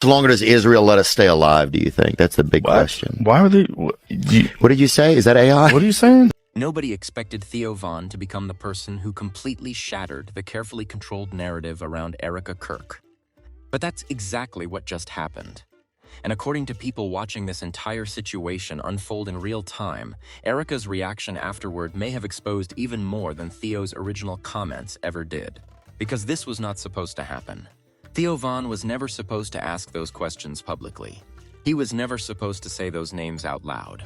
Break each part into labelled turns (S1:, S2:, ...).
S1: So longer does Israel let us stay alive, do you think? That's the big question.
S2: Why are they?
S1: What did you say? Is that AI?
S2: What are you saying?
S3: Nobody expected Theo Von to become the person who completely shattered the carefully controlled narrative around Erika Kirk. But that's exactly what just happened. And according to people watching this entire situation unfold in real time, Erika's reaction afterward may have exposed even more than Theo's original comments ever did. Because this was not supposed to happen. Theo Von was never supposed to ask those questions publicly. He was never supposed to say those names out loud.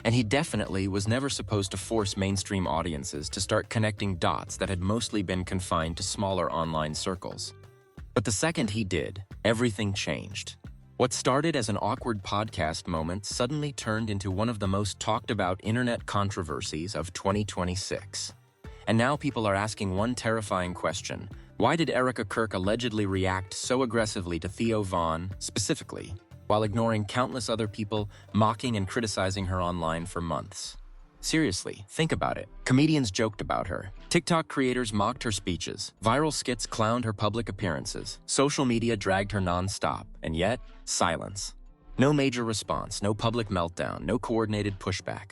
S3: And he definitely was never supposed to force mainstream audiences to start connecting dots that had mostly been confined to smaller online circles. But the second he did, everything changed. What started as an awkward podcast moment suddenly turned into one of the most talked about internet controversies of 2026. And now people are asking one terrifying question. Why did Erika Kirk allegedly react so aggressively to Theo Von, specifically, while ignoring countless other people mocking and criticizing her online for months? Seriously, think about it. Comedians joked about her. TikTok creators mocked her speeches. Viral skits clowned her public appearances. Social media dragged her non-stop. And yet, silence. No major response, no public meltdown, no coordinated pushback.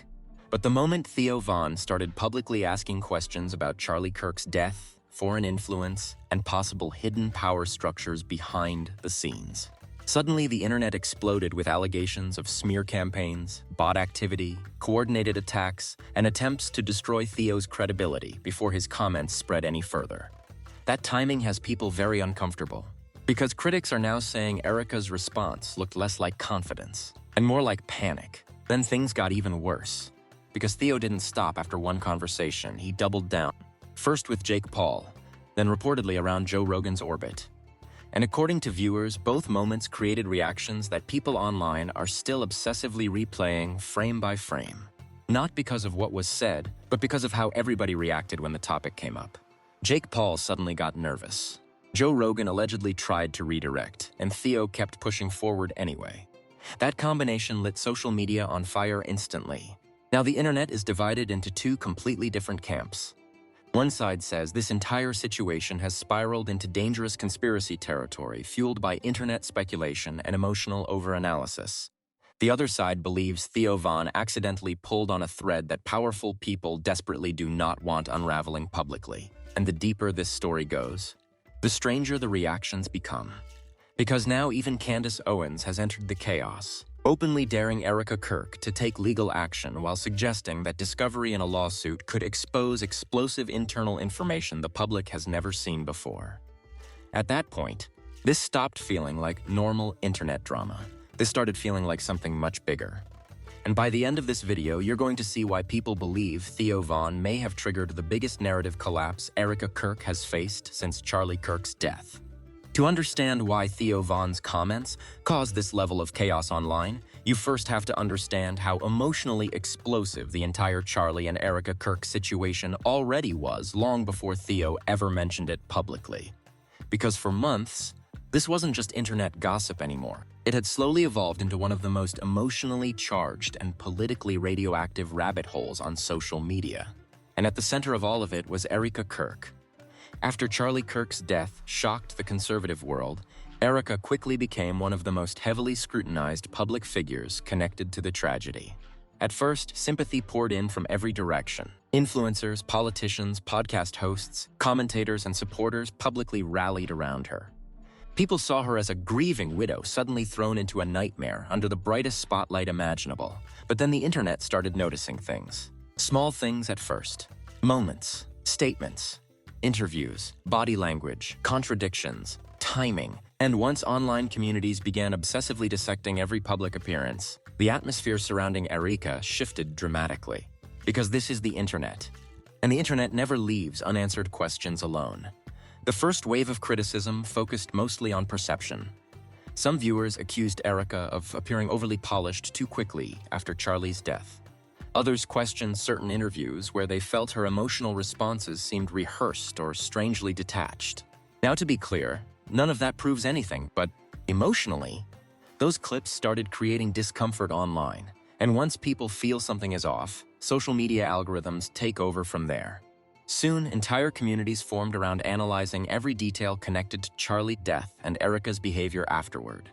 S3: But the moment Theo Von started publicly asking questions about Charlie Kirk's death, foreign influence, and possible hidden power structures behind the scenes, suddenly the internet exploded with allegations of smear campaigns, bot activity, coordinated attacks, and attempts to destroy Theo's credibility before his comments spread any further. That timing has people very uncomfortable, because critics are now saying Erika's response looked less like confidence and more like panic. Then things got even worse. Because Theo didn't stop after one conversation, he doubled down. First with Jake Paul, then reportedly around Joe Rogan's orbit. And according to viewers, both moments created reactions that people online are still obsessively replaying frame by frame. Not because of what was said, but because of how everybody reacted when the topic came up. Jake Paul suddenly got nervous. Joe Rogan allegedly tried to redirect, and Theo kept pushing forward anyway. That combination lit social media on fire instantly. Now the internet is divided into two completely different camps. One side says this entire situation has spiraled into dangerous conspiracy territory fueled by internet speculation and emotional overanalysis. The other side believes Theo Von accidentally pulled on a thread that powerful people desperately do not want unraveling publicly. And the deeper this story goes, the stranger the reactions become. Because now even Candace Owens has entered the chaos, openly daring Erika Kirk to take legal action while suggesting that discovery in a lawsuit could expose explosive internal information the public has never seen before. At that point, this stopped feeling like normal internet drama. This started feeling like something much bigger. And by the end of this video, you're going to see why people believe Theo Von may have triggered the biggest narrative collapse Erika Kirk has faced since Charlie Kirk's death. To understand why Theo Von's comments caused this level of chaos online, you first have to understand how emotionally explosive the entire Charlie and Erika Kirk situation already was long before Theo ever mentioned it publicly. Because for months, this wasn't just internet gossip anymore. It had slowly evolved into one of the most emotionally charged and politically radioactive rabbit holes on social media. And at the center of all of it was Erika Kirk. After Charlie Kirk's death shocked the conservative world, Erika quickly became one of the most heavily scrutinized public figures connected to the tragedy. At first, sympathy poured in from every direction. Influencers, politicians, podcast hosts, commentators, and supporters publicly rallied around her. People saw her as a grieving widow suddenly thrown into a nightmare under the brightest spotlight imaginable. But then the internet started noticing things. Small things at first. Moments, statements, interviews, body language, contradictions, timing. And once online communities began obsessively dissecting every public appearance, the atmosphere surrounding Erika shifted dramatically. Because this is the internet. And the internet never leaves unanswered questions alone. The first wave of criticism focused mostly on perception. Some viewers accused Erika of appearing overly polished too quickly after Charlie's death. Others questioned certain interviews where they felt her emotional responses seemed rehearsed or strangely detached. Now, to be clear, none of that proves anything, but emotionally, those clips started creating discomfort online. And once people feel something is off, social media algorithms take over from there. Soon, entire communities formed around analyzing every detail connected to Charlie's death and Erika's behavior afterward.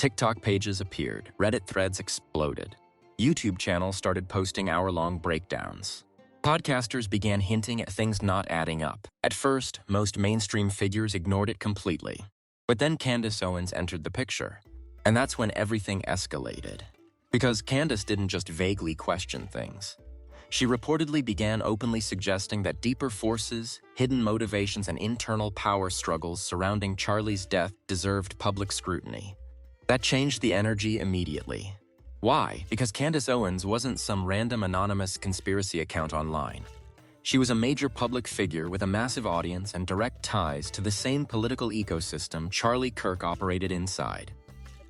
S3: TikTok pages appeared, Reddit threads exploded. YouTube channels started posting hour-long breakdowns. Podcasters began hinting at things not adding up. At first, most mainstream figures ignored it completely. But then Candace Owens entered the picture. And that's when everything escalated. Because Candace didn't just vaguely question things. She reportedly began openly suggesting that deeper forces, hidden motivations, and internal power struggles surrounding Charlie's death deserved public scrutiny. That changed the energy immediately. Why? Because Candace Owens wasn't some random anonymous conspiracy account online. She was a major public figure with a massive audience and direct ties to the same political ecosystem Charlie Kirk operated inside.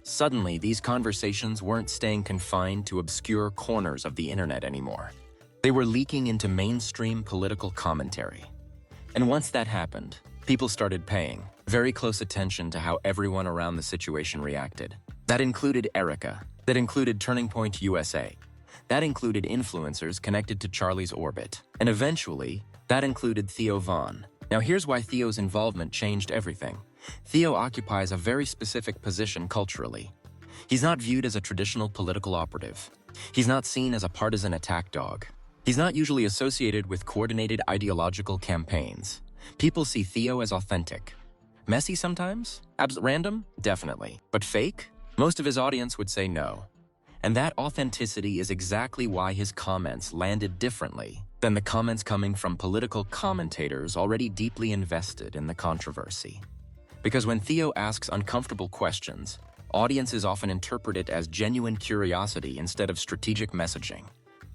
S3: Suddenly, these conversations weren't staying confined to obscure corners of the internet anymore. They were leaking into mainstream political commentary. And once that happened, people started paying very close attention to how everyone around the situation reacted. That included Erika. That included Turning Point USA. That included influencers connected to Charlie's orbit. And eventually, that included Theo Von. Now here's why Theo's involvement changed everything. Theo occupies a very specific position culturally. He's not viewed as a traditional political operative. He's not seen as a partisan attack dog. He's not usually associated with coordinated ideological campaigns. People see Theo as authentic. Messy sometimes? Random? Definitely. But fake? Most of his audience would say no. And that authenticity is exactly why his comments landed differently than the comments coming from political commentators already deeply invested in the controversy. Because when Theo asks uncomfortable questions, audiences often interpret it as genuine curiosity instead of strategic messaging.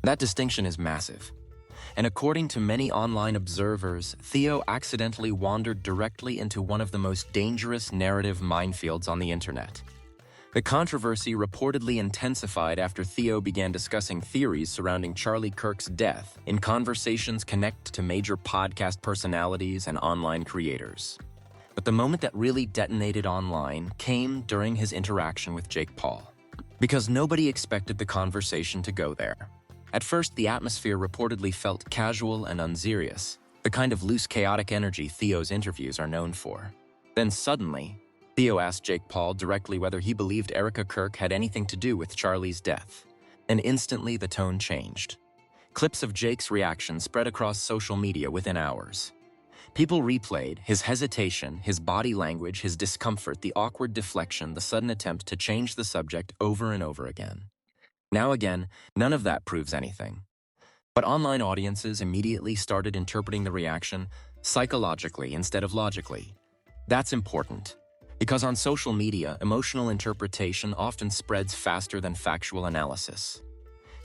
S3: That distinction is massive. And according to many online observers, Theo accidentally wandered directly into one of the most dangerous narrative minefields on the internet. The controversy reportedly intensified after Theo began discussing theories surrounding Charlie Kirk's death in conversations connected to major podcast personalities and online creators. But the moment that really detonated online came during his interaction with Jake Paul. Because nobody expected the conversation to go there. At first, the atmosphere reportedly felt casual and unserious, the kind of loose, chaotic energy Theo's interviews are known for. Then suddenly, Theo asked Jake Paul directly whether he believed Erika Kirk had anything to do with Charlie's death. And instantly, the tone changed. Clips of Jake's reaction spread across social media within hours. People replayed his hesitation, his body language, his discomfort, the awkward deflection, the sudden attempt to change the subject over and over again. Now again, none of that proves anything. But online audiences immediately started interpreting the reaction psychologically instead of logically. That's important, because on social media, emotional interpretation often spreads faster than factual analysis.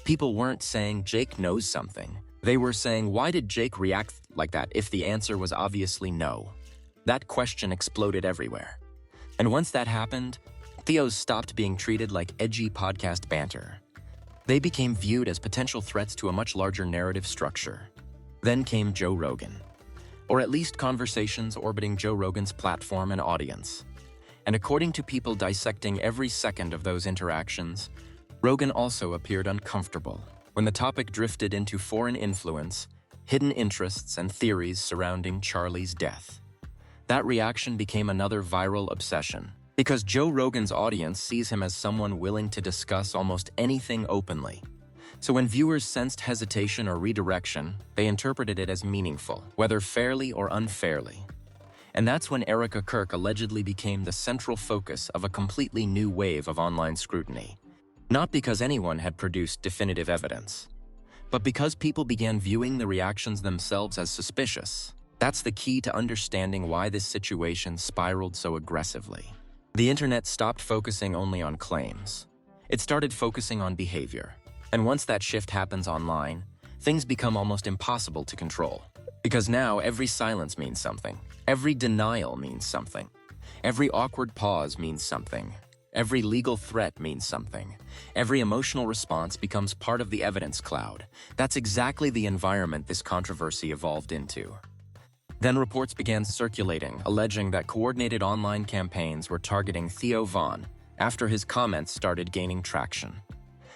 S3: People weren't saying Jake knows something. They were saying, why did Jake react like that if the answer was obviously no? That question exploded everywhere. And once that happened, Theos stopped being treated like edgy podcast banter. They became viewed as potential threats to a much larger narrative structure. Then came Joe Rogan, or at least conversations orbiting Joe Rogan's platform and audience. And according to people dissecting every second of those interactions, Rogan also appeared uncomfortable when the topic drifted into foreign influence, hidden interests, and theories surrounding Charlie's death. That reaction became another viral obsession, because Joe Rogan's audience sees him as someone willing to discuss almost anything openly. So when viewers sensed hesitation or redirection, they interpreted it as meaningful, whether fairly or unfairly. And that's when Erika Kirk allegedly became the central focus of a completely new wave of online scrutiny. Not because anyone had produced definitive evidence, but because people began viewing the reactions themselves as suspicious. That's the key to understanding why this situation spiraled so aggressively. The internet stopped focusing only on claims. It started focusing on behavior. And once that shift happens online, things become almost impossible to control. Because now every silence means something. Every denial means something. Every awkward pause means something. Every legal threat means something. Every emotional response becomes part of the evidence cloud. That's exactly the environment this controversy evolved into. Then reports began circulating, alleging that coordinated online campaigns were targeting Theo Von after his comments started gaining traction.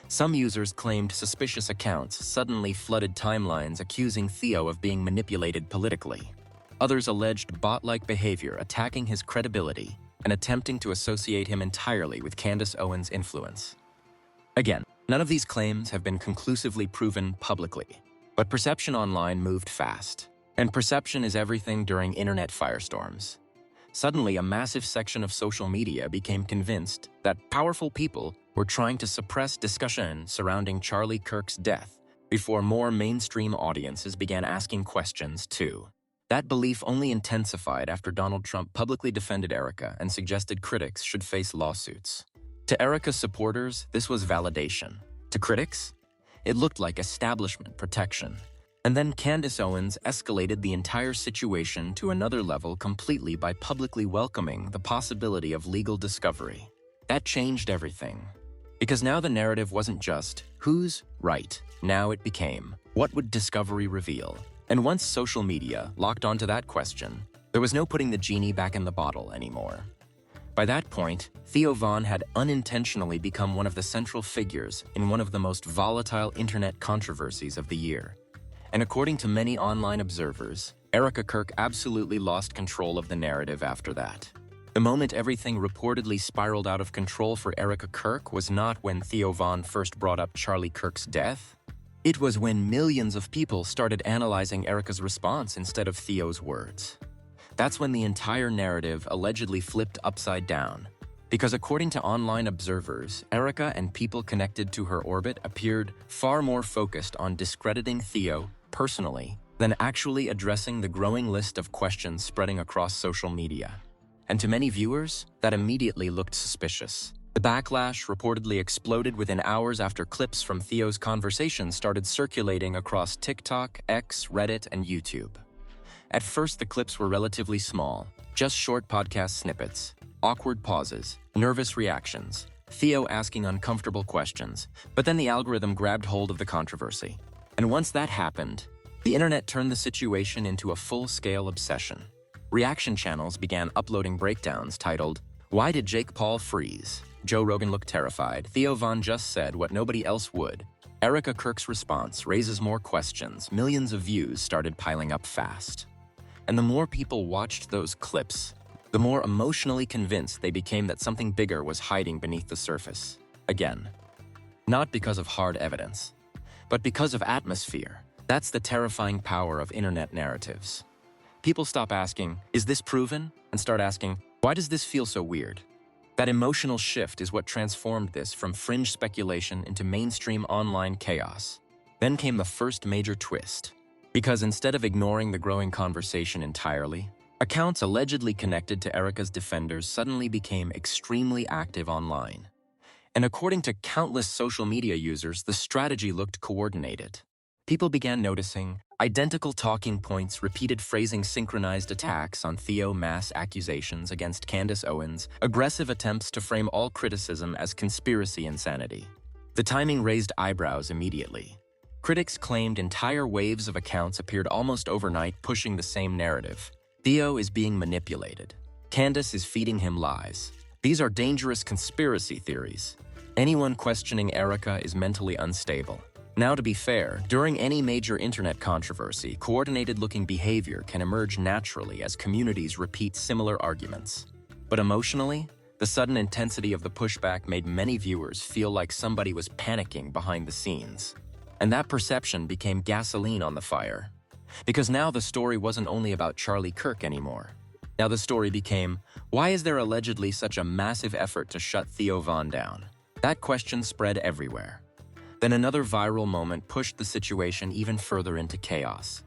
S3: Some users claimed suspicious accounts suddenly flooded timelines accusing Theo of being manipulated politically. Others alleged bot-like behavior attacking his credibility, and attempting to associate him entirely with Candace Owens' influence. Again, none of these claims have been conclusively proven publicly, but perception online moved fast, and perception is everything during internet firestorms. Suddenly, a massive section of social media became convinced that powerful people were trying to suppress discussion surrounding Charlie Kirk's death before more mainstream audiences began asking questions too. That belief only intensified after Donald Trump publicly defended Erika and suggested critics should face lawsuits. To Erika's supporters, this was validation. To critics, it looked like establishment protection. And then Candace Owens escalated the entire situation to another level completely by publicly welcoming the possibility of legal discovery. That changed everything. Because now the narrative wasn't just, who's right? Now it became, what would discovery reveal? And once social media locked onto that question, there was no putting the genie back in the bottle anymore. By that point, Theo Von had unintentionally become one of the central figures in one of the most volatile internet controversies of the year. And according to many online observers, Erika Kirk absolutely lost control of the narrative after that. The moment everything reportedly spiraled out of control for Erika Kirk was not when Theo Von first brought up Charlie Kirk's death. It was when millions of people started analyzing Erika's response instead of Theo's words. That's when the entire narrative allegedly flipped upside down. Because according to online observers, Erika and people connected to her orbit appeared far more focused on discrediting Theo personally than actually addressing the growing list of questions spreading across social media. And to many viewers, that immediately looked suspicious. The backlash reportedly exploded within hours after clips from Theo's conversation started circulating across TikTok, X, Reddit, and YouTube. At first, the clips were relatively small, just short podcast snippets, awkward pauses, nervous reactions, Theo asking uncomfortable questions, but then the algorithm grabbed hold of the controversy. And once that happened, the internet turned the situation into a full-scale obsession. Reaction channels began uploading breakdowns titled, "Why did Jake Paul freeze? Joe Rogan looked terrified. Theo Von just said what nobody else would. Erika Kirk's response raises more questions. Millions of views started piling up fast." And the more people watched those clips, the more emotionally convinced they became that something bigger was hiding beneath the surface. Again, not because of hard evidence, but because of atmosphere. That's the terrifying power of internet narratives. People stop asking, is this proven? And start asking, why does this feel so weird? That emotional shift is what transformed this from fringe speculation into mainstream online chaos. Then came the first major twist. Because instead of ignoring the growing conversation entirely, accounts allegedly connected to Erika's defenders suddenly became extremely active online. And according to countless social media users, the strategy looked coordinated. People began noticing identical talking points, repeated phrasing, synchronized attacks on Theo, mass accusations against Candace Owens, aggressive attempts to frame all criticism as conspiracy insanity. The timing raised eyebrows immediately. Critics claimed entire waves of accounts appeared almost overnight, pushing the same narrative. Theo is being manipulated. Candace is feeding him lies. These are dangerous conspiracy theories. Anyone questioning Erika is mentally unstable. Now, to be fair, during any major internet controversy, coordinated-looking behavior can emerge naturally as communities repeat similar arguments. But emotionally, the sudden intensity of the pushback made many viewers feel like somebody was panicking behind the scenes. And that perception became gasoline on the fire. Because now the story wasn't only about Charlie Kirk anymore. Now the story became, why is there allegedly such a massive effort to shut Theo Von down? That question spread everywhere. Then another viral moment pushed the situation even further into chaos.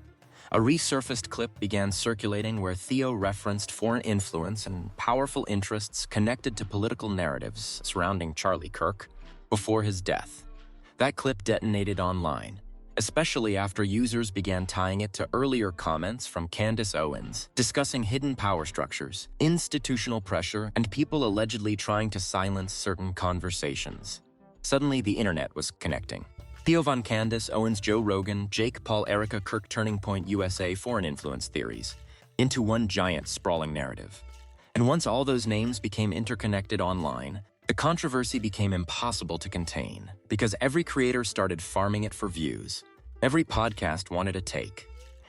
S3: A resurfaced clip began circulating where Theo referenced foreign influence and powerful interests connected to political narratives surrounding Charlie Kirk before his death. That clip detonated online, especially after users began tying it to earlier comments from Candace Owens, discussing hidden power structures, institutional pressure, and people allegedly trying to silence certain conversations. Suddenly, the internet was connecting. Theo Von, Candace Owens, Joe Rogan, Jake Paul, Erika Kirk, Turning Point USA, foreign influence theories, into one giant sprawling narrative. And once all those names became interconnected online, the controversy became impossible to contain because every creator started farming it for views. Every podcast wanted a take.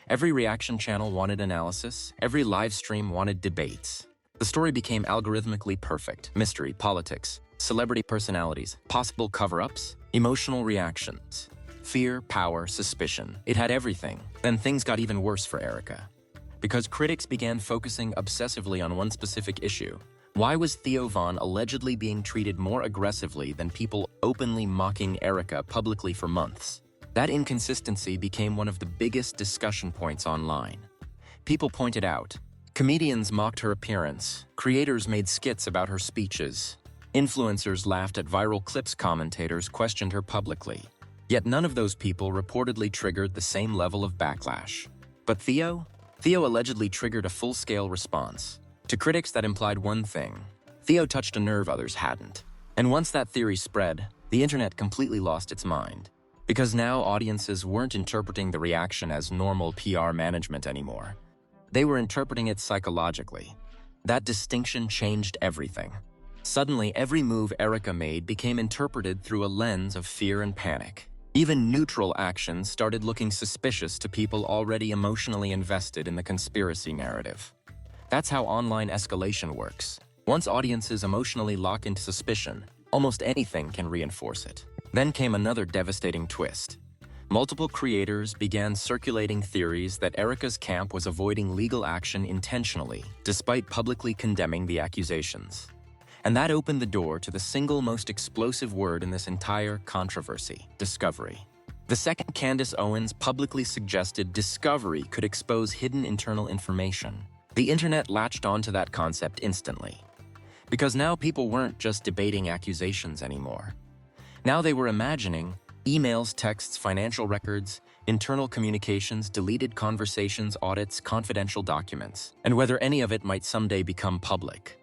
S3: Every reaction channel wanted analysis. Every live stream wanted debates. The story became algorithmically perfect. Mystery, politics, celebrity personalities, possible cover-ups, emotional reactions, fear, power, suspicion. It had everything. Then things got even worse for Erika. Because critics began focusing obsessively on one specific issue. Why was Theo Von allegedly being treated more aggressively than people openly mocking Erika publicly for months? That inconsistency became one of the biggest discussion points online. People pointed out, comedians mocked her appearance, creators made skits about her speeches, influencers laughed at viral clips, commentators questioned her publicly. Yet none of those people reportedly triggered the same level of backlash. But Theo? Theo allegedly triggered a full-scale response. To critics, that implied one thing. Theo touched a nerve others hadn't. And once that theory spread, the internet completely lost its mind. Because now audiences weren't interpreting the reaction as normal PR management anymore. They were interpreting it psychologically. That distinction changed everything. Suddenly, every move Erika made became interpreted through a lens of fear and panic. Even neutral actions started looking suspicious to people already emotionally invested in the conspiracy narrative. That's how online escalation works. Once audiences emotionally lock into suspicion, almost anything can reinforce it. Then came another devastating twist. Multiple creators began circulating theories that Erika's camp was avoiding legal action intentionally, despite publicly condemning the accusations. And that opened the door to the single most explosive word in this entire controversy: discovery. The second Candace Owens publicly suggested discovery could expose hidden internal information, the internet latched onto that concept instantly. Because now people weren't just debating accusations anymore. Now they were imagining emails, texts, financial records, internal communications, deleted conversations, audits, confidential documents, and whether any of it might someday become public.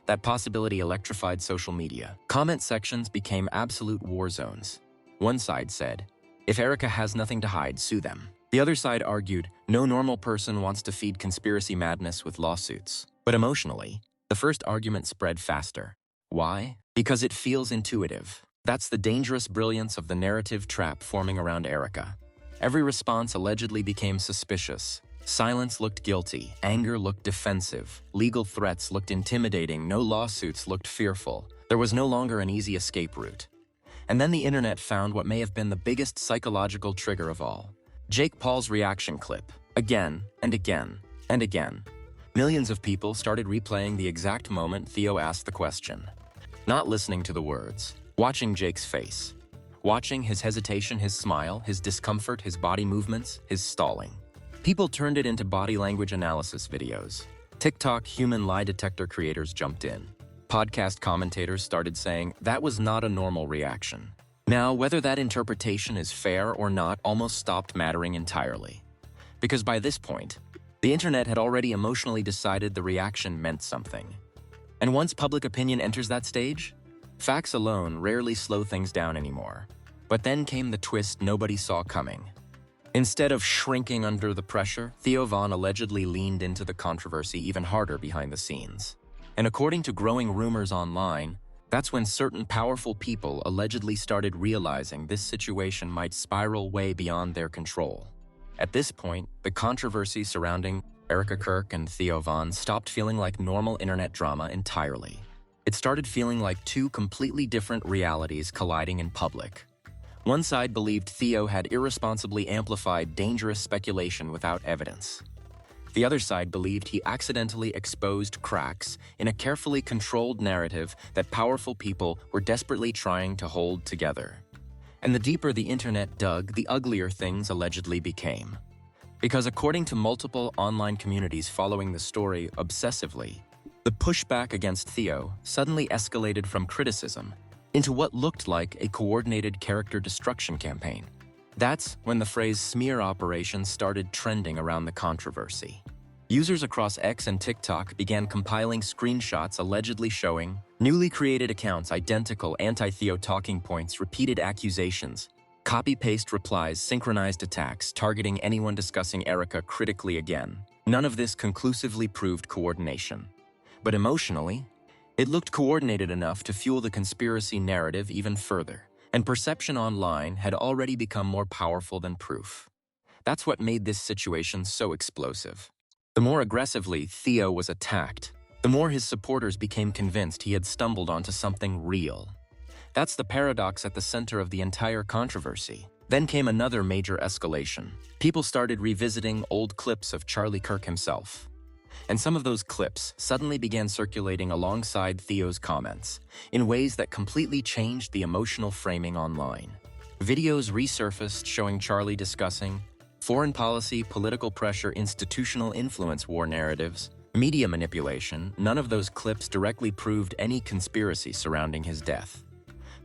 S3: That possibility electrified social media. Comment sections became absolute war zones. One side said, if Erika has nothing to hide, sue them. The other side argued, no normal person wants to feed conspiracy madness with lawsuits. But emotionally, the first argument spread faster. Why? Because it feels intuitive. That's the dangerous brilliance of the narrative trap forming around Erika. Every response allegedly became suspicious. Silence looked guilty, anger looked defensive, legal threats looked intimidating, no lawsuits looked fearful. There was no longer an easy escape route. And then the internet found what may have been the biggest psychological trigger of all. Jake Paul's reaction clip. Again, and again, and again. Millions of people started replaying the exact moment Theo asked the question. Not listening to the words. Watching Jake's face. Watching his hesitation, his smile, his discomfort, his body movements, his stalling. People turned it into body language analysis videos. TikTok human lie detector creators jumped in. Podcast commentators started saying that was not a normal reaction. Now, whether that interpretation is fair or not almost stopped mattering entirely. Because by this point, the internet had already emotionally decided the reaction meant something. And once public opinion enters that stage, facts alone rarely slow things down anymore. But then came the twist nobody saw coming. Instead of shrinking under the pressure, Theo Von allegedly leaned into the controversy even harder behind the scenes. And according to growing rumors online, that's when certain powerful people allegedly started realizing this situation might spiral way beyond their control. At this point, the controversy surrounding Erika Kirk and Theo Von stopped feeling like normal internet drama entirely. It started feeling like two completely different realities colliding in public. One side believed Theo had irresponsibly amplified dangerous speculation without evidence. The other side believed he accidentally exposed cracks in a carefully controlled narrative that powerful people were desperately trying to hold together. And the deeper the internet dug, the uglier things allegedly became. Because according to multiple online communities following the story obsessively, the pushback against Theo suddenly escalated from criticism into what looked like a coordinated character destruction campaign. That's when the phrase smear operation started trending around the controversy. Users across X and TikTok began compiling screenshots allegedly showing newly created accounts, identical anti-Theo talking points, repeated accusations, copy-paste replies, synchronized attacks, targeting anyone discussing Erika critically again. None of this conclusively proved coordination. But emotionally, it looked coordinated enough to fuel the conspiracy narrative even further. And perception online had already become more powerful than proof. That's what made this situation so explosive. The more aggressively Theo was attacked, the more his supporters became convinced he had stumbled onto something real. That's the paradox at the center of the entire controversy. Then came another major escalation. People started revisiting old clips of Charlie Kirk himself. And some of those clips suddenly began circulating alongside Theo's comments in ways that completely changed the emotional framing online. Videos resurfaced showing Charlie discussing foreign policy, political pressure, institutional influence war narratives, media manipulation. None of those clips directly proved any conspiracy surrounding his death.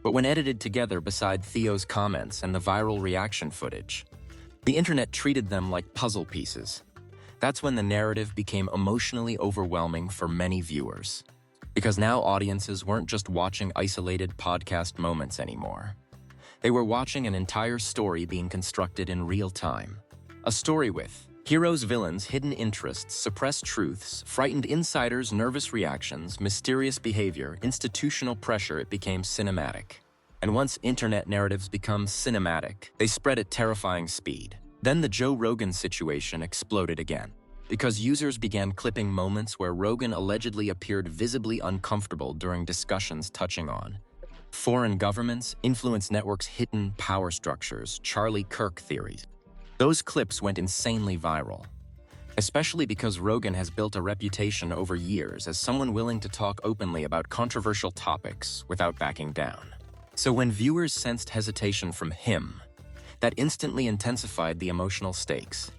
S3: But when edited together beside Theo's comments and the viral reaction footage, the internet treated them like puzzle pieces. That's when the narrative became emotionally overwhelming for many viewers. Because now audiences weren't just watching isolated podcast moments anymore. They were watching an entire story being constructed in real time. A story with heroes, villains, hidden interests, suppressed truths, frightened insiders, nervous reactions, mysterious behavior, institutional pressure. It became cinematic. And once internet narratives become cinematic, they spread at terrifying speed. Then the Joe Rogan situation exploded again, because users began clipping moments where Rogan allegedly appeared visibly uncomfortable during discussions touching on foreign governments, influence networks, hidden power structures, Charlie Kirk theories. Those clips went insanely viral, especially because Rogan has built a reputation over years as someone willing to talk openly about controversial topics without backing down. So when viewers sensed hesitation from him, that instantly intensified the emotional stakes.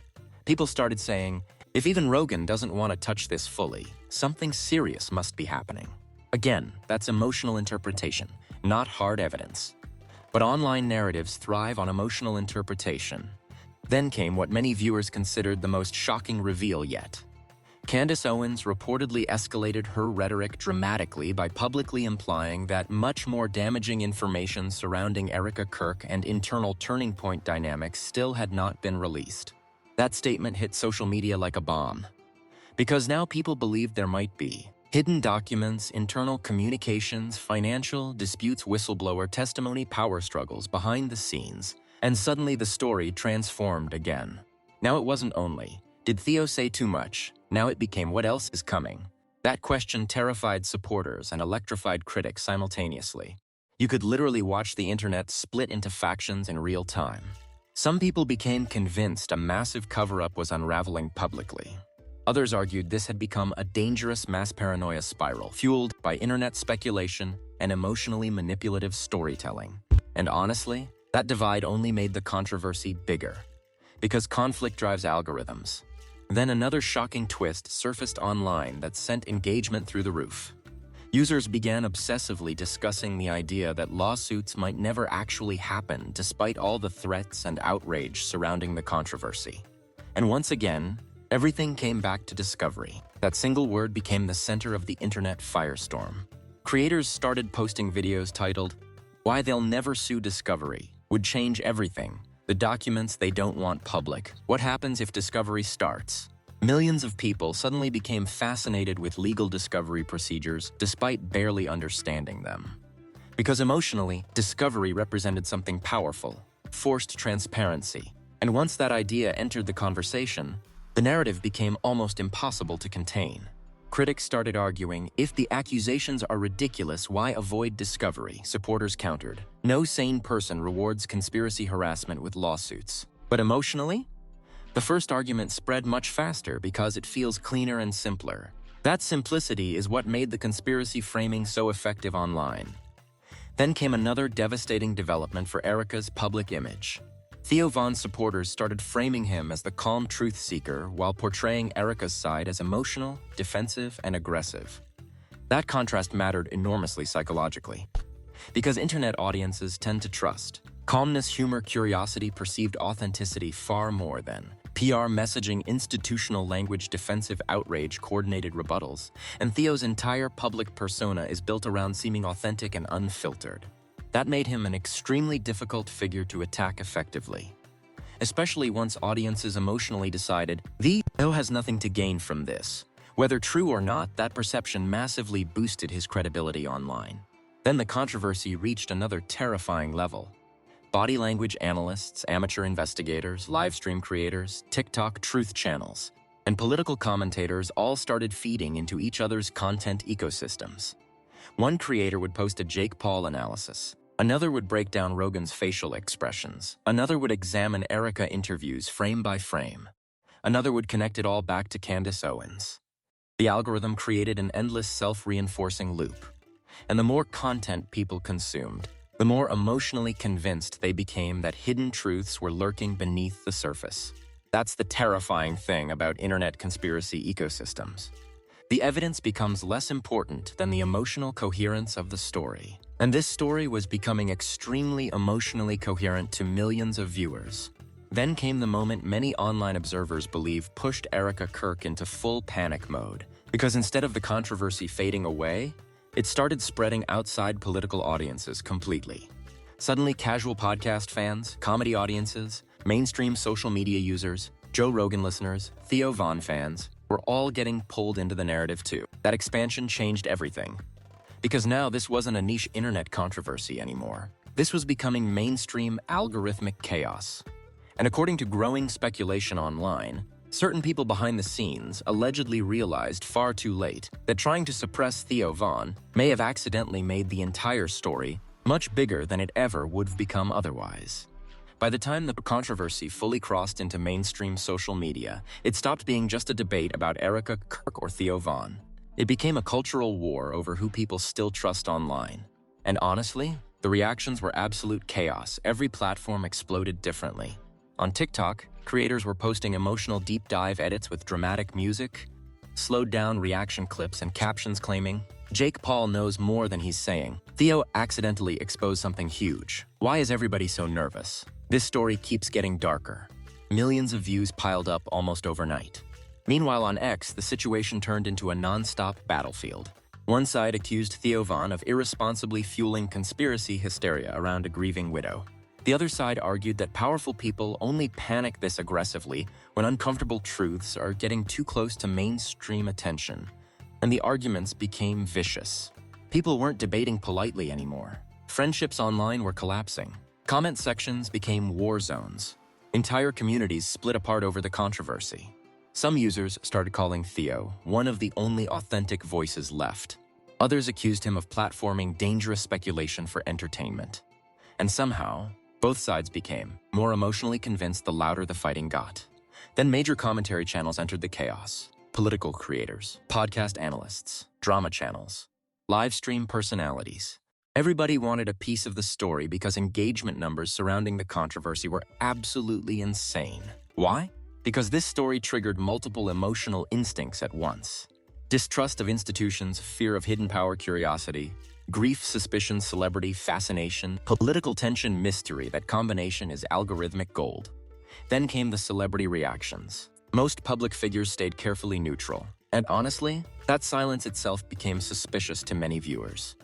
S3: People started saying, if even Rogan doesn't want to touch this fully, something serious must be happening. Again, that's emotional interpretation, not hard evidence. But online narratives thrive on emotional interpretation. Then came what many viewers considered the most shocking reveal yet. Candace Owens reportedly escalated her rhetoric dramatically by publicly implying that much more damaging information surrounding Erika Kirk and internal turning point dynamics still had not been released. That statement hit social media like a bomb, because now people believed there might be hidden documents, internal communications, financial disputes, whistleblower testimony, power struggles behind the scenes, and suddenly the story transformed again. Now it wasn't only, did Theo say too much? Now it became, what else is coming? That question terrified supporters and electrified critics simultaneously. You could literally watch the internet split into factions in real time. Some people became convinced a massive cover-up was unraveling publicly. Others argued this had become a dangerous mass paranoia spiral, fueled by internet speculation and emotionally manipulative storytelling. And honestly, that divide only made the controversy bigger, because conflict drives algorithms. Then another shocking twist surfaced online that sent engagement through the roof. Users began obsessively discussing the idea that lawsuits might never actually happen despite all the threats and outrage surrounding the controversy. And once again, everything came back to discovery. That single word became the center of the internet firestorm. Creators started posting videos titled, "Why They'll Never Sue Discovery," would change everything. The documents they don't want public. What happens if discovery starts? Millions of people suddenly became fascinated with legal discovery procedures despite barely understanding them. Because emotionally, discovery represented something powerful, forced transparency. And once that idea entered the conversation, the narrative became almost impossible to contain. Critics started arguing, if the accusations are ridiculous, why avoid discovery? Supporters countered, no sane person rewards conspiracy harassment with lawsuits. But emotionally? The first argument spread much faster because it feels cleaner and simpler. That simplicity is what made the conspiracy framing so effective online. Then came another devastating development for Erika's public image. Theo Von's supporters started framing him as the calm truth seeker while portraying Erika's side as emotional, defensive, and aggressive. That contrast mattered enormously psychologically, because internet audiences tend to trust calmness, humor, curiosity, perceived authenticity far more than PR messaging, institutional language, defensive outrage, coordinated rebuttals. And Theo's entire public persona is built around seeming authentic and unfiltered. That made him an extremely difficult figure to attack effectively, especially once audiences emotionally decided, Theo has nothing to gain from this. Whether true or not, that perception massively boosted his credibility online. Then the controversy reached another terrifying level. Body language analysts, amateur investigators, live stream creators, TikTok truth channels, and political commentators all started feeding into each other's content ecosystems. One creator would post a Jake Paul analysis. Another would break down Rogan's facial expressions. Another would examine Erika interviews frame by frame. Another would connect it all back to Candace Owens. The algorithm created an endless self-reinforcing loop. And the more content people consumed, the more emotionally convinced they became that hidden truths were lurking beneath the surface. That's the terrifying thing about internet conspiracy ecosystems. The evidence becomes less important than the emotional coherence of the story. And this story was becoming extremely emotionally coherent to millions of viewers. Then came the moment many online observers believe pushed Erika Kirk into full panic mode, because instead of the controversy fading away, it started spreading outside political audiences completely. Suddenly, casual podcast fans, comedy audiences, mainstream social media users, Joe Rogan listeners, Theo Von fans, were all getting pulled into the narrative too. That expansion changed everything. Because now this wasn't a niche internet controversy anymore. This was becoming mainstream algorithmic chaos. And according to growing speculation online, certain people behind the scenes allegedly realized far too late that trying to suppress Theo Von may have accidentally made the entire story much bigger than it ever would have become otherwise. By the time the controversy fully crossed into mainstream social media, it stopped being just a debate about Erika Kirk or Theo Von. It became a cultural war over who people still trust online. And honestly, the reactions were absolute chaos. Every platform exploded differently. On TikTok, creators were posting emotional deep dive edits with dramatic music, slowed down reaction clips, and captions claiming, "Jake Paul knows more than he's saying. Theo accidentally exposed something huge. Why is everybody so nervous?" This story keeps getting darker. Millions of views piled up almost overnight. Meanwhile, on X, the situation turned into a non-stop battlefield. One side accused Theo Von of irresponsibly fueling conspiracy hysteria around a grieving widow. The other side argued that powerful people only panic this aggressively when uncomfortable truths are getting too close to mainstream attention, and the arguments became vicious. People weren't debating politely anymore. Friendships online were collapsing. Comment sections became war zones. Entire communities split apart over the controversy. Some users started calling Theo one of the only authentic voices left. Others accused him of platforming dangerous speculation for entertainment. And somehow, both sides became more emotionally convinced the louder the fighting got. Then major commentary channels entered the chaos. Political creators, podcast analysts, drama channels, live stream personalities. Everybody wanted a piece of the story because engagement numbers surrounding the controversy were absolutely insane. Why? Because this story triggered multiple emotional instincts at once. Distrust of institutions, fear of hidden power, curiosity, grief, suspicion, celebrity, fascination, political tension, mystery. That combination is algorithmic gold. Then came the celebrity reactions. Most public figures stayed carefully neutral. And honestly, that silence itself became suspicious to many viewers.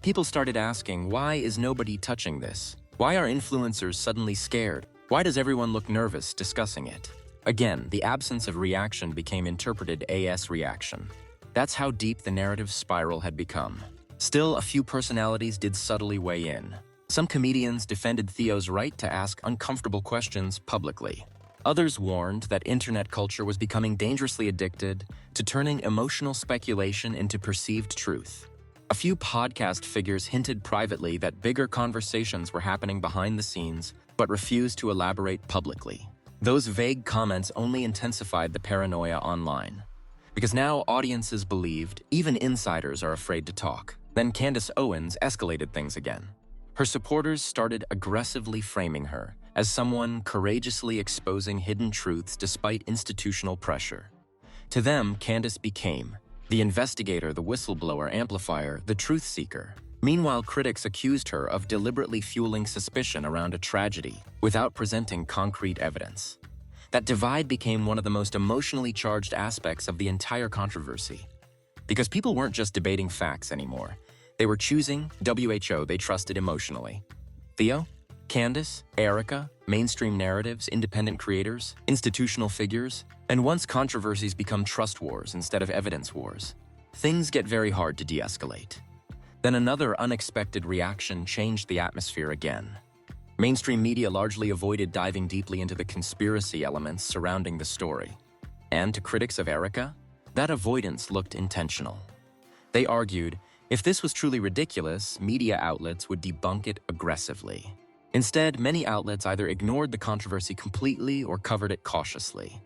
S3: People started asking, why is nobody touching this? Why are influencers suddenly scared? Why does everyone look nervous discussing it? Again, the absence of reaction became interpreted as reaction. That's how deep the narrative spiral had become. Still, a few personalities did subtly weigh in. Some comedians defended Theo's right to ask uncomfortable questions publicly. Others warned that internet culture was becoming dangerously addicted to turning emotional speculation into perceived truth. A few podcast figures hinted privately that bigger conversations were happening behind the scenes, but refused to elaborate publicly. Those vague comments only intensified the paranoia online. Because now audiences believed, even insiders are afraid to talk. Then Candace Owens escalated things again. Her supporters started aggressively framing her as someone courageously exposing hidden truths despite institutional pressure. To them, Candace became the investigator, the whistleblower, amplifier, the truth seeker. Meanwhile, critics accused her of deliberately fueling suspicion around a tragedy without presenting concrete evidence. That divide became one of the most emotionally charged aspects of the entire controversy. Because people weren't just debating facts anymore. They were choosing WHO they trusted emotionally. Theo, Candace, Erika, mainstream narratives, independent creators, institutional figures, and once controversies become trust wars instead of evidence wars, things get very hard to de-escalate. Then another unexpected reaction changed the atmosphere again. Mainstream media largely avoided diving deeply into the conspiracy elements surrounding the story. And to critics of Erika, that avoidance looked intentional. They argued, if this was truly ridiculous, media outlets would debunk it aggressively. Instead, many outlets either ignored the controversy completely or covered it cautiously.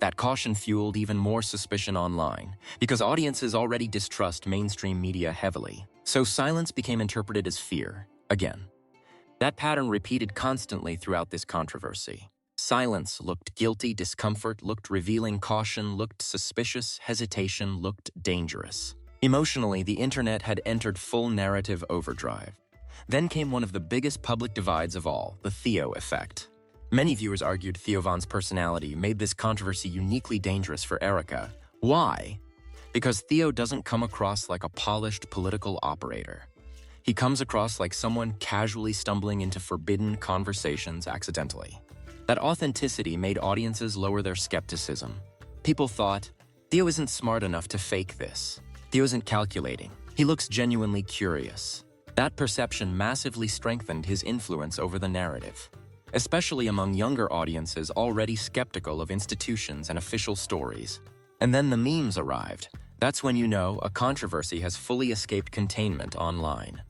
S3: That caution fueled even more suspicion online, because audiences already distrust mainstream media heavily. So silence became interpreted as fear, again. That pattern repeated constantly throughout this controversy. Silence looked guilty, discomfort looked revealing, caution looked suspicious, hesitation looked dangerous. Emotionally, the internet had entered full narrative overdrive. Then came one of the biggest public divides of all, the Theo effect. Many viewers argued Theo Von's personality made this controversy uniquely dangerous for Erika. Why? Because Theo doesn't come across like a polished political operator. He comes across like someone casually stumbling into forbidden conversations accidentally. That authenticity made audiences lower their skepticism. People thought, Theo isn't smart enough to fake this. Theo isn't calculating. He looks genuinely curious. That perception massively strengthened his influence over the narrative, especially among younger audiences already skeptical of institutions and official stories. And then the memes arrived. That's when you know a controversy has fully escaped containment online.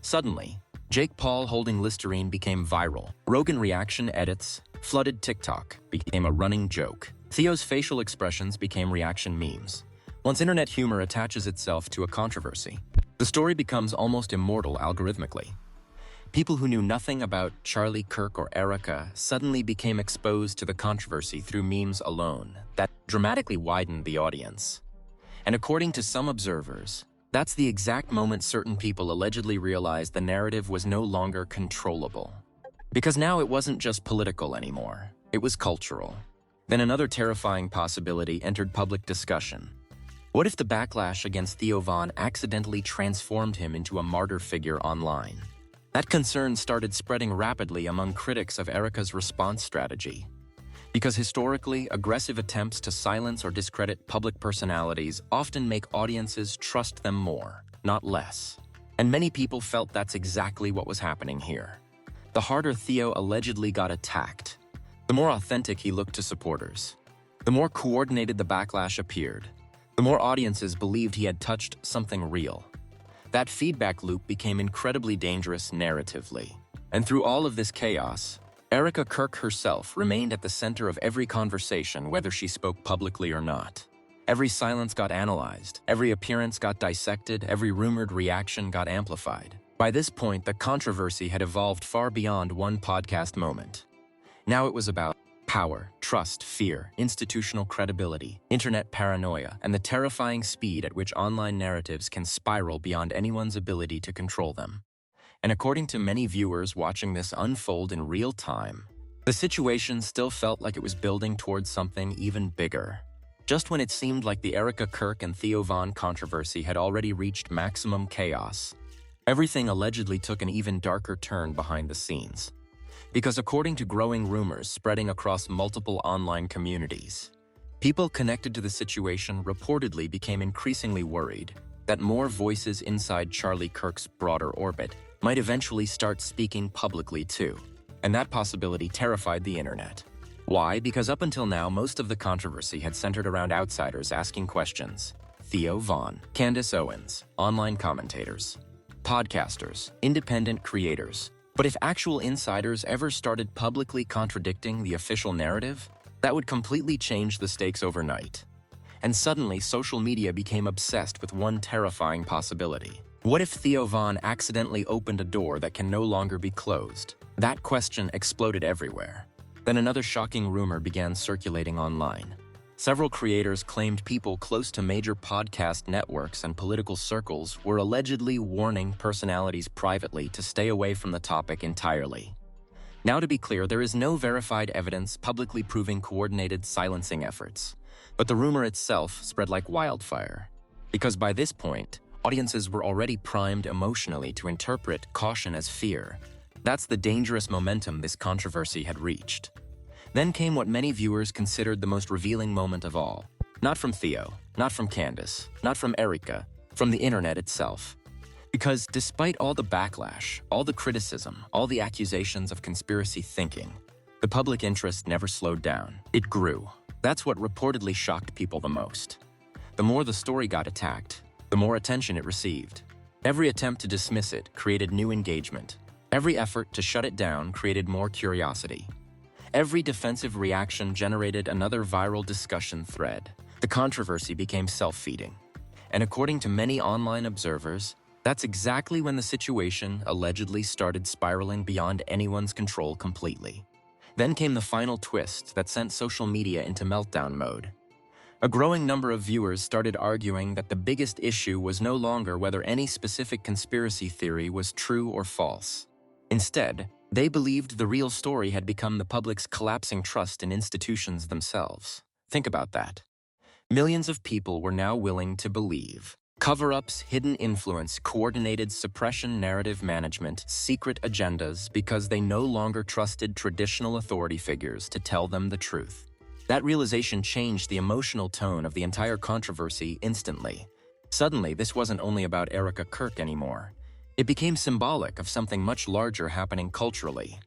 S3: Suddenly, Jake Paul holding Listerine became viral. Rogan reaction edits flooded TikTok, became a running joke. Theo's facial expressions became reaction memes. Once internet humor attaches itself to a controversy, the story becomes almost immortal algorithmically. People who knew nothing about Charlie Kirk or Erika suddenly became exposed to the controversy through memes alone. That dramatically widened the audience. And according to some observers, that's the exact moment certain people allegedly realized the narrative was no longer controllable. Because now it wasn't just political anymore, it was cultural. Then another terrifying possibility entered public discussion. What if the backlash against Theo Von accidentally transformed him into a martyr figure online? That concern started spreading rapidly among critics of Erika's response strategy. Because historically, aggressive attempts to silence or discredit public personalities often make audiences trust them more, not less. And many people felt that's exactly what was happening here. The harder Theo allegedly got attacked, the more authentic he looked to supporters. The more coordinated the backlash appeared, the more audiences believed he had touched something real. That feedback loop became incredibly dangerous narratively. And through all of this chaos, Erika Kirk herself remained at the center of every conversation, whether she spoke publicly or not. Every silence got analyzed, every appearance got dissected, every rumored reaction got amplified. By this point, the controversy had evolved far beyond one podcast moment. Now it was about power, trust, fear, institutional credibility, internet paranoia, and the terrifying speed at which online narratives can spiral beyond anyone's ability to control them. And according to many viewers watching this unfold in real time, the situation still felt like it was building towards something even bigger. Just when it seemed like the Erika Kirk and Theo Von controversy had already reached maximum chaos, everything allegedly took an even darker turn behind the scenes. Because according to growing rumors spreading across multiple online communities, people connected to the situation reportedly became increasingly worried that more voices inside Charlie Kirk's broader orbit might eventually start speaking publicly too. And that possibility terrified the internet. Why? Because up until now, most of the controversy had centered around outsiders asking questions. Theo Von, Candace Owens, online commentators, podcasters, independent creators. But if actual insiders ever started publicly contradicting the official narrative, that would completely change the stakes overnight. And suddenly, social media became obsessed with one terrifying possibility. What if Theo Von accidentally opened a door that can no longer be closed? That question exploded everywhere. Then another shocking rumor began circulating online. Several creators claimed people close to major podcast networks and political circles were allegedly warning personalities privately to stay away from the topic entirely. Now, to be clear, there is no verified evidence publicly proving coordinated silencing efforts, but the rumor itself spread like wildfire. Because by this point, audiences were already primed emotionally to interpret caution as fear. That's the dangerous momentum this controversy had reached. Then came what many viewers considered the most revealing moment of all. Not from Theo, not from Candace, not from Erika, from the internet itself. Because despite all the backlash, all the criticism, all the accusations of conspiracy thinking, the public interest never slowed down. It grew. That's what reportedly shocked people the most. The more the story got attacked, the more attention it received. Every attempt to dismiss it created new engagement. Every effort to shut it down created more curiosity. Every defensive reaction generated another viral discussion thread. The controversy became self-feeding. And according to many online observers, that's exactly when the situation allegedly started spiraling beyond anyone's control completely. Then came the final twist that sent social media into meltdown mode. A growing number of viewers started arguing that the biggest issue was no longer whether any specific conspiracy theory was true or false. Instead, they believed the real story had become the public's collapsing trust in institutions themselves. Think about that. Millions of people were now willing to believe cover-ups, hidden influence, coordinated suppression, narrative management, secret agendas because they no longer trusted traditional authority figures to tell them the truth. That realization changed the emotional tone of the entire controversy instantly. Suddenly, this wasn't only about Erika Kirk anymore. It became symbolic of something much larger happening culturally.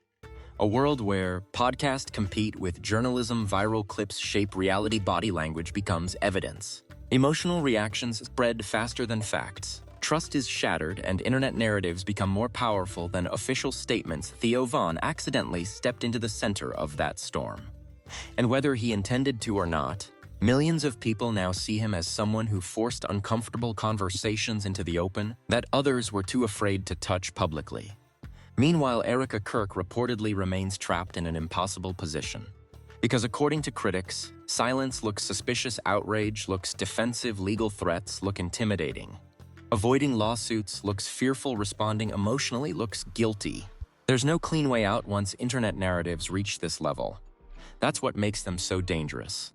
S3: A world where podcasts compete with journalism, viral clips shape reality, body language becomes evidence. Emotional reactions spread faster than facts. Trust is shattered and internet narratives become more powerful than official statements. Theo Von accidentally stepped into the center of that storm. And whether he intended to or not, millions of people now see him as someone who forced uncomfortable conversations into the open that others were too afraid to touch publicly. Meanwhile, Erika Kirk reportedly remains trapped in an impossible position. Because according to critics, silence looks suspicious, outrage looks defensive, legal threats look intimidating. Avoiding lawsuits looks fearful, responding emotionally looks guilty. There's no clean way out once internet narratives reach this level. That's what makes them so dangerous.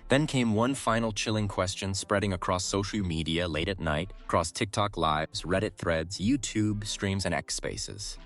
S3: Then came one final chilling question spreading across social media late at night, across TikTok lives, Reddit threads, YouTube streams, and X spaces.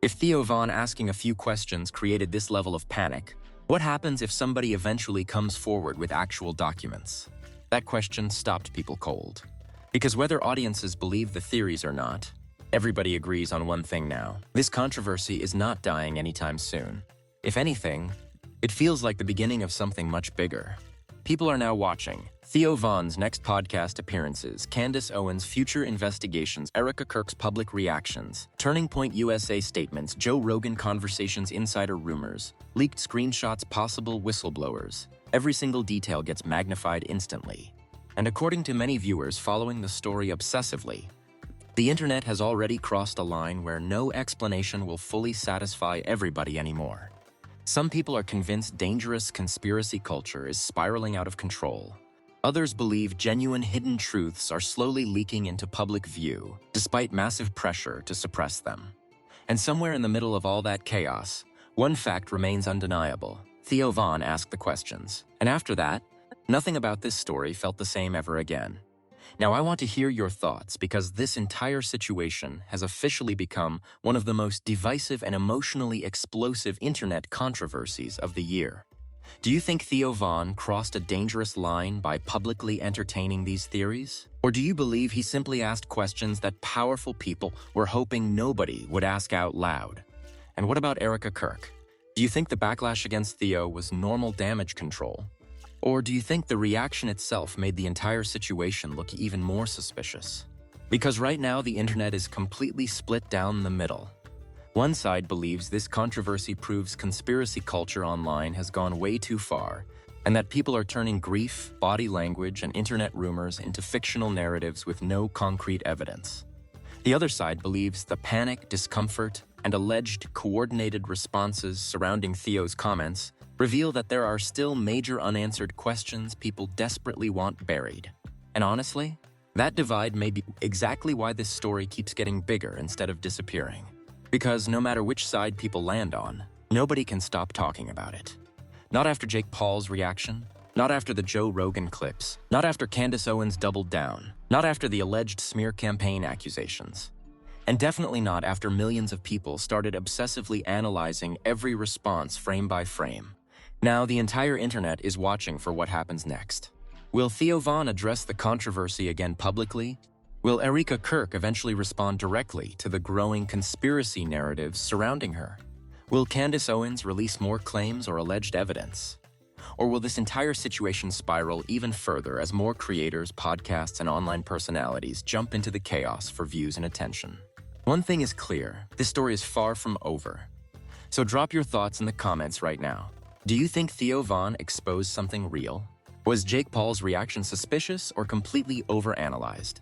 S3: If Theo Von asking a few questions created this level of panic, what happens if somebody eventually comes forward with actual documents? That question stopped people cold. Because whether audiences believe the theories or not, everybody agrees on one thing now. This controversy is not dying anytime soon. If anything, it feels like the beginning of something much bigger. People are now watching Theo Von's next podcast appearances, Candace Owens' future investigations, Erika Kirk's public reactions, Turning Point USA statements, Joe Rogan conversations, insider rumors, leaked screenshots, possible whistleblowers. Every single detail gets magnified instantly. And according to many viewers following the story obsessively, the internet has already crossed a line where no explanation will fully satisfy everybody anymore. Some people are convinced dangerous conspiracy culture is spiraling out of control. Others believe genuine hidden truths are slowly leaking into public view, despite massive pressure to suppress them. And somewhere in the middle of all that chaos, one fact remains undeniable. Theo Von asked the questions. And after that, nothing about this story felt the same ever again. Now I want to hear your thoughts because this entire situation has officially become one of the most divisive and emotionally explosive internet controversies of the year. Do you think Theo Von crossed a dangerous line by publicly entertaining these theories? Or do you believe he simply asked questions that powerful people were hoping nobody would ask out loud? And what about Erika Kirk? Do you think the backlash against Theo was normal damage control? Or do you think the reaction itself made the entire situation look even more suspicious? Because right now the internet is completely split down the middle. One side believes this controversy proves conspiracy culture online has gone way too far, and that people are turning grief, body language, and internet rumors into fictional narratives with no concrete evidence. The other side believes the panic, discomfort, and alleged coordinated responses surrounding Theo's comments reveal that there are still major unanswered questions people desperately want buried. And honestly, that divide may be exactly why this story keeps getting bigger instead of disappearing. Because no matter which side people land on, nobody can stop talking about it. Not after Jake Paul's reaction, not after the Joe Rogan clips, not after Candace Owens doubled down, not after the alleged smear campaign accusations. And definitely not after millions of people started obsessively analyzing every response frame by frame. Now the entire internet is watching for what happens next. Will Theo Von address the controversy again publicly? Will Erika Kirk eventually respond directly to the growing conspiracy narratives surrounding her? Will Candace Owens release more claims or alleged evidence? Or will this entire situation spiral even further as more creators, podcasts, and online personalities jump into the chaos for views and attention? One thing is clear, this story is far from over. So drop your thoughts in the comments right now. Do you think Theo Von exposed something real? Was Jake Paul's reaction suspicious or completely overanalyzed?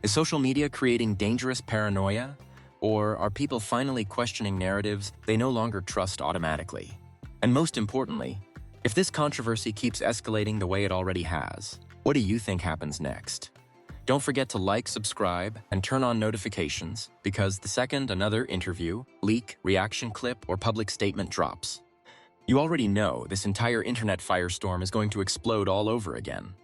S3: Is social media creating dangerous paranoia? Or are people finally questioning narratives they no longer trust automatically? And most importantly, if this controversy keeps escalating the way it already has, what do you think happens next? Don't forget to like, subscribe, and turn on notifications, because the second another interview, leak, reaction clip, or public statement drops, you already know this entire internet firestorm is going to explode all over again.